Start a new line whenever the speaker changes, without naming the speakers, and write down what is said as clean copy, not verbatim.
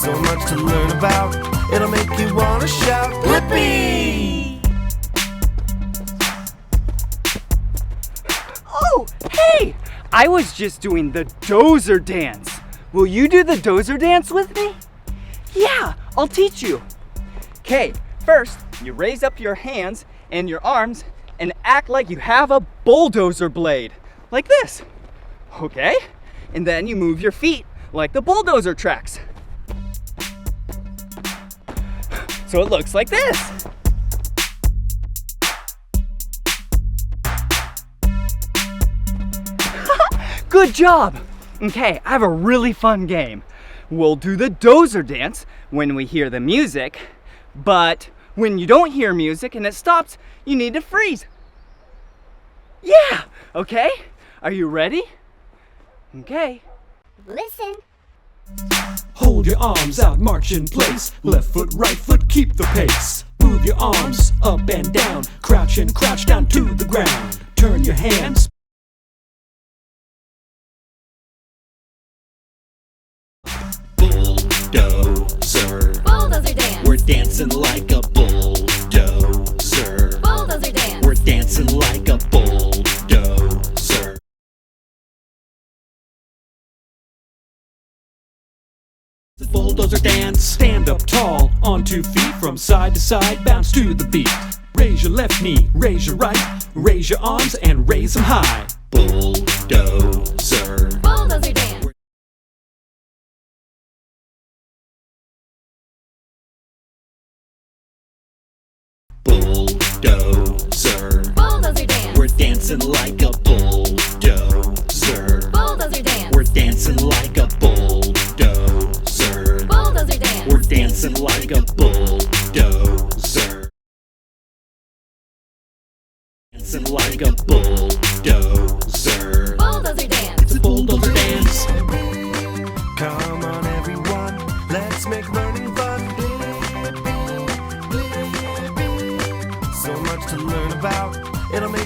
So much to learn about, it'll make you wanna shout, Blippi!
Oh, hey! I was just doing the Dozer Dance. Will you do the Dozer Dance with me? Yeah, I'll teach you. Okay, first, you raise up your hands and your arms and act like you have a bulldozer blade, like this. Okay? And then you move your feet like the bulldozer tracks. So it looks like this. Good job! Okay, I have a really fun game. We'll do the Dozer Dance when we hear the music, but when you don't hear music and it stops, you need to freeze. Yeah! Okay, are you ready? Okay.
Listen.
Hold your arms out, march in place. Left foot, right foot, keep the pace. Move your arms up and down. Crouch and crouch down to the ground. Turn your hands. Bulldozer.
Bulldozer dance.
We're dancing like a bulldozer.
Bulldozer dance.
We're dancing like a bulldozer. Bulldozer dance. Stand up tall, on 2 feet, from side to side, bounce to the beat. Raise your left knee, raise your right, raise your arms and raise them high. Bulldozer.
Bulldozer dance.
Bulldozer.
Bulldozer dance.
We're dancing like a bulldozer.
Bulldozer dance.
We're dancing like a bulldozer.
Bulldozer dance.
We're dancing like a bulldozer. Dancing like a bulldozer.
Bulldozer dance.
It's a bulldozer dance.
Come on everyone, let's make learning fun. So much to learn about, it'll make